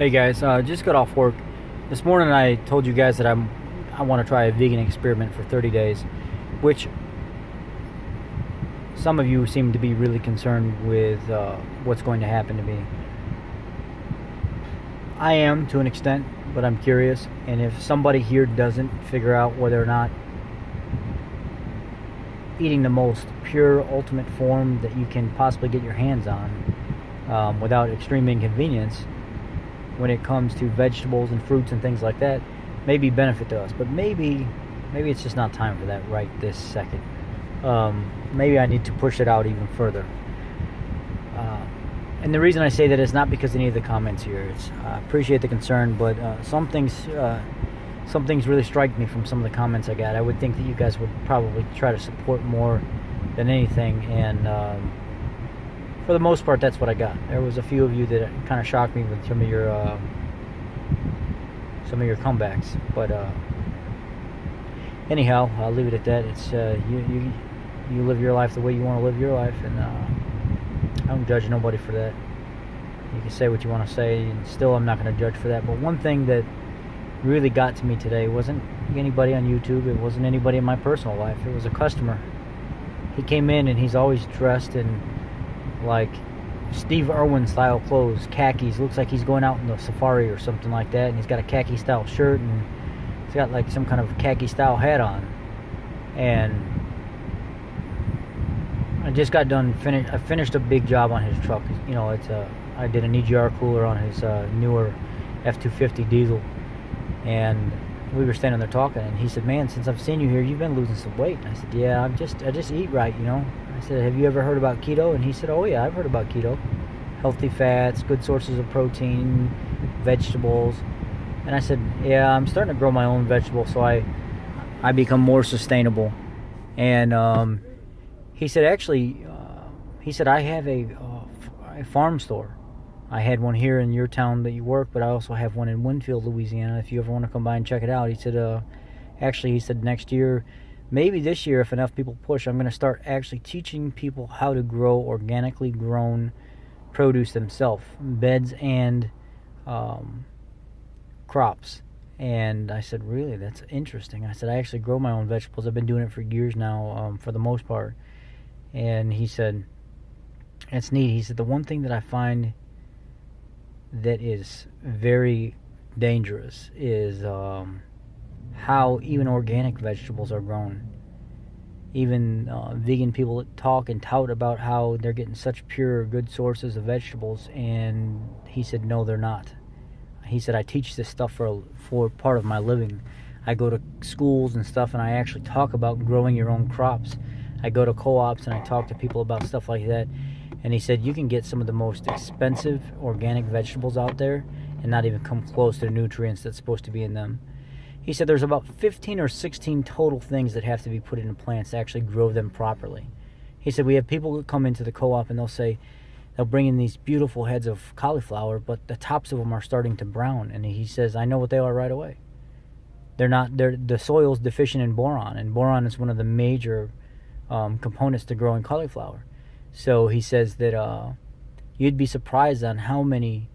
Hey guys, just got off work. This morning I told you guys that I want to try a vegan experiment for 30 days, which some of you seem to be really concerned with what's going to happen to me. I am to an extent, but I'm curious, and if somebody here doesn't figure out whether or not eating the most pure, ultimate form that you can possibly get your hands on without extreme inconvenience, when it comes to vegetables and fruits and things like that, maybe benefit to us. But maybe it's just not time for that right this second. Maybe I need to push it out even further. And the reason I say that is not because of any of the comments here. I appreciate the concern, but some things really strike me from some of the comments I got. I would think that you guys would probably try to support more than anything, and for the most part, that's what I got. There was a few of you that kind of shocked me with some of your comebacks, but anyhow, I'll leave it at that. It's you live your life the way you want to live your life, and I don't judge nobody for that. You can say what you want to say, and still I'm not going to judge for that. But one thing that really got to me today wasn't anybody on YouTube. It wasn't anybody in my personal life. It was a customer. He came in and he's always dressed in like Steve Irwin style clothes, khakis. Looks like he's going out in the safari or something like that, and he's got a khaki style shirt, and he's got like some kind of khaki style hat on. And I just got done I finished a big job on his truck. You know, I did an EGR cooler on his newer F250 diesel, and we were standing there talking, and he said, "Man, since I've seen you here, you've been losing some weight." And I said, "Yeah, I just eat right, you know." I said, "Have you ever heard about keto?" And he said, "Oh yeah, I've heard about keto. Healthy fats, good sources of protein, vegetables." And I said, "Yeah, I'm starting to grow my own vegetables, so I become more sustainable." And he said, "Actually, I have a farm store. I had one here in your town that you work, but I also have one in Winfield, Louisiana. If you ever want to come by and check it out." He said, "Actually," he said, "next year, maybe this year, if enough people push, I'm going to start actually teaching people how to grow organically grown produce themselves, beds and crops." And I said, "Really? That's interesting." I said, "I actually grow my own vegetables. I've been doing it for years now, for the most part." And he said, "It's neat." He said, "The one thing that I find that is very dangerous is how even organic vegetables are grown. Even vegan people that talk and tout about how they're getting such pure, good sources of vegetables." And he said, "No, they're not." He said, "I teach this stuff for part of my living. I go to schools and stuff, and I actually talk about growing your own crops. I go to co-ops and I talk to people about stuff like that." And he said, "You can get some of the most expensive organic vegetables out there and not even come close to the nutrients that's supposed to be in them." He said there's about 15 or 16 total things that have to be put into plants to actually grow them properly. He said, "We have people that come into the co-op and they'll bring in these beautiful heads of cauliflower, but the tops of them are starting to brown." And he says, "I know what they are right away. The soil's deficient in boron, and boron is one of the major components to growing cauliflower." So he says that you'd be surprised on how many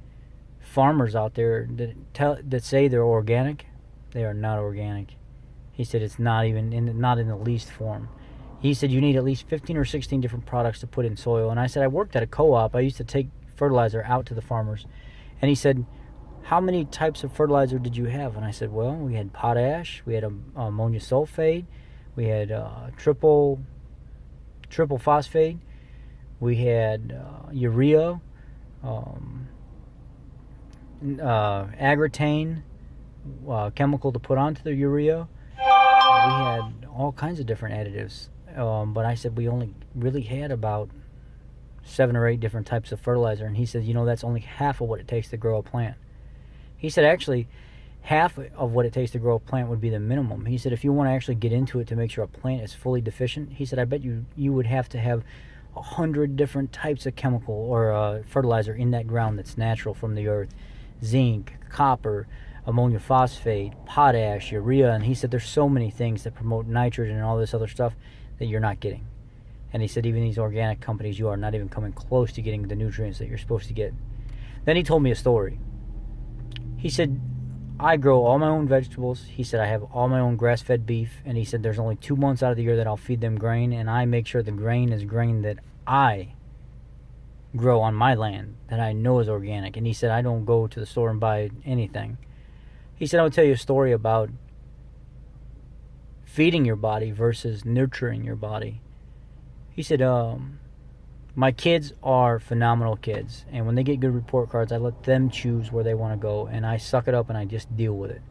farmers out there that say they're organic. They are not organic. He said it's not in the least form. He said you need at least 15 or 16 different products to put in soil. And I said, I worked at a co-op. I used to take fertilizer out to the farmers. And he said, "How many types of fertilizer did you have?" And I said, "Well, we had potash, we had ammonia sulfate, we had triple phosphate, we had urea, agritane, chemical to put onto the urea. We had all kinds of different additives." But I said we only really had about 7 or 8 different types of fertilizer. And he said, "That's only half of what it takes to grow a plant." He said, actually, half of what it takes to grow a plant would be the minimum. He said, if you want to actually get into it to make sure a plant is fully deficient, he said, I bet you would have to have 100 different types of chemical or fertilizer in that ground that's natural from the earth. Zinc, copper, ammonia phosphate, potash, urea. And he said there's so many things that promote nitrogen and all this other stuff that you're not getting. And he said even these organic companies, you are not even coming close to getting the nutrients that you're supposed to get. Then he told me a story. He said, I grow all my own vegetables. He said, I have all my own grass-fed beef. And he said, there's only 2 months out of the year that I'll feed them grain. And I make sure the grain is grain that I grow on my land, that I know is organic. And he said, I don't go to the store and buy anything. He said, I'll tell you a story about feeding your body versus nurturing your body. He said, my kids are phenomenal kids, and when they get good report cards, I let them choose where they want to go, and I suck it up and I just deal with it.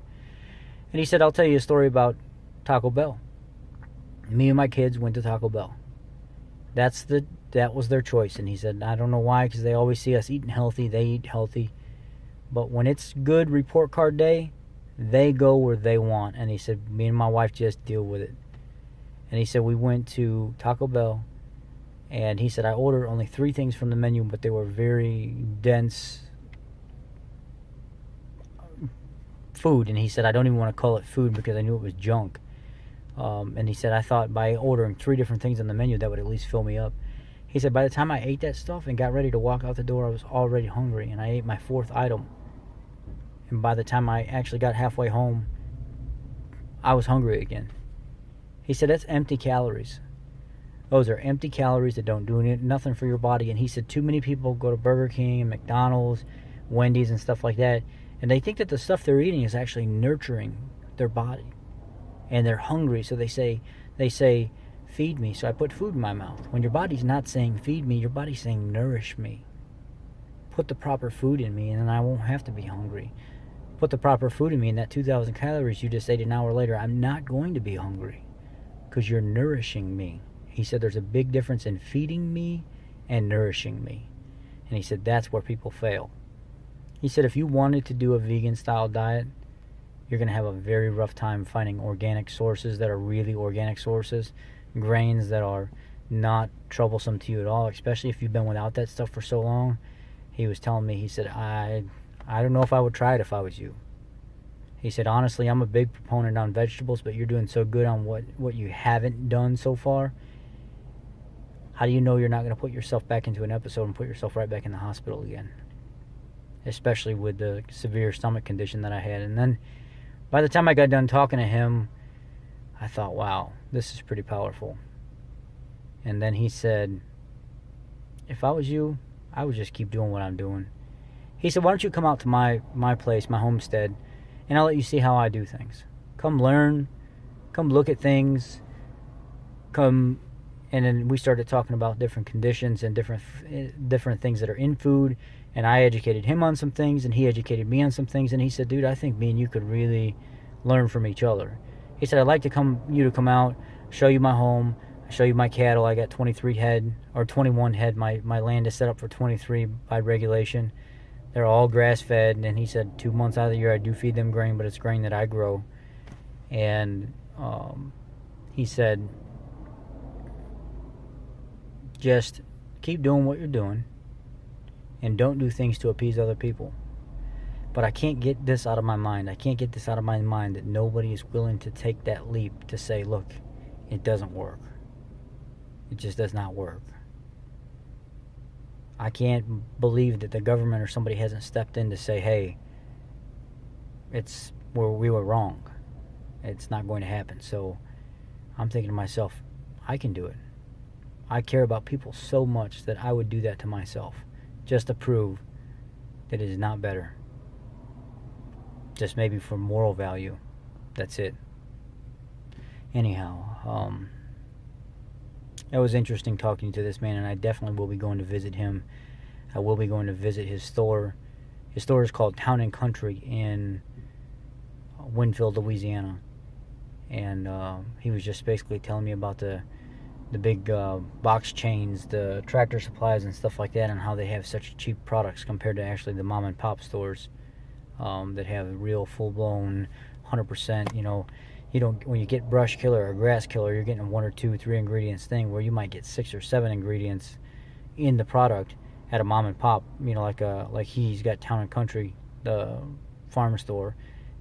And he said, I'll tell you a story about Taco Bell. Me and my kids went to Taco Bell. That was their choice. And he said, I don't know why, because they always see us eating healthy, they eat healthy. But when it's good report card day, they go where they want. And he said, me and my wife just deal with it. And he said, we went to Taco Bell, and he said, I ordered only 3 things from the menu, but they were very dense food. And he said, I don't even want to call it food because I knew it was junk. And he said, I thought by ordering 3 different things on the menu, that would at least fill me up. He said, by the time I ate that stuff and got ready to walk out the door, I was already hungry, and I ate my 4th item. And by the time I actually got halfway home, I was hungry again. He said, that's empty calories. Those are empty calories that don't do nothing for your body. And he said, too many people go to Burger King and McDonald's, Wendy's and stuff like that, and they think that the stuff they're eating is actually nurturing their body. And they're hungry, so they say, feed me. So I put food in my mouth. When your body's not saying feed me, your body's saying nourish me. Put the proper food in me, and then I won't have to be hungry. Put the proper food in me, and that 2,000 calories you just ate an hour later, I'm not going to be hungry because you're nourishing me. He said there's a big difference in feeding me and nourishing me. And he said that's where people fail. He said if you wanted to do a vegan style diet, you're going to have a very rough time finding organic sources that are really organic sources, grains that are not troublesome to you at all, especially if you've been without that stuff for so long. He was telling me, he said, I don't know if I would try it if I was you. He said, honestly, I'm a big proponent on vegetables, but you're doing so good on what you haven't done so far. How do you know you're not going to put yourself back into an episode and put yourself right back in the hospital again? Especially with the severe stomach condition that I had. And then by the time I got done talking to him, I thought, wow, this is pretty powerful. And then he said, if I was you, I would just keep doing what I'm doing. He said, why don't you come out to my place, my homestead, and I'll let you see how I do things. Come learn, come look at things, come. And then we started talking about different conditions and different things that are in food. And I educated him on some things, and he educated me on some things. And he said, dude, I think me and you could really learn from each other. He said, I'd like to come out, show you my home, show you my cattle. I got 23 head, or 21 head. My land is set up for 23 by regulation. They're all grass-fed. And he said 2 months out of the year I do feed them grain, but it's grain that I grow. And he said, just keep doing what you're doing and don't do things to appease other people. But I can't get this out of my mind. I can't get this out of my mind that nobody is willing to take that leap to say, look, it doesn't work. It just does not work. I can't believe that the government or somebody hasn't stepped in to say, hey, it's where we were wrong. It's not going to happen. So I'm thinking to myself, I can do it. I care about people so much that I would do that to myself just to prove that it is not better. Just maybe for moral value. That's it. Anyhow, it was interesting talking to this man, and I definitely will be going to visit him. I will be going to visit his store. His store is called Town and Country in Winfield, Louisiana. And he was just basically telling me about the big box chains, the Tractor Supplies and stuff like that, and how they have such cheap products compared to actually the mom and pop stores that have real full-blown 100%, you don't, when you get brush killer or grass killer, you're getting a 1 or 2, 3 ingredients thing where you might get 6 or 7 ingredients in the product at a mom and pop, like he's got Town and Country, the farm store,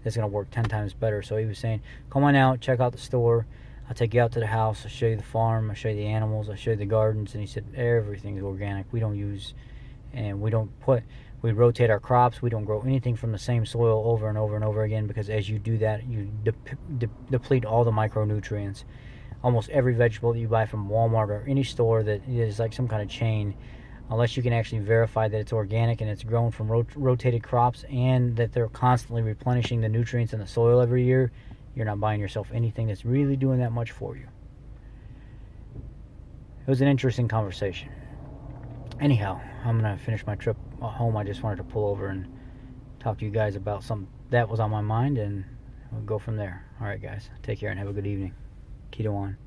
that's going to work 10 times better. So he was saying, come on out, check out the store. I'll take you out to the house. I'll show you the farm. I'll show you the animals. I'll show you the gardens. And he said, everything's organic. We don't use, and we don't put, We rotate our crops. We don't grow anything from the same soil over and over and over again, because as you do that, you deplete all the micronutrients. Almost every vegetable that you buy from Walmart or any store that is like some kind of chain, unless you can actually verify that it's organic and it's grown from rotated crops and that they're constantly replenishing the nutrients in the soil every year, you're not buying yourself anything that's really doing that much for you. It was an interesting conversation. Anyhow, I'm going to finish my trip home. I just wanted to pull over and talk to you guys about something that was on my mind, and we'll go from there. All right, guys. Take care and have a good evening. Keto on.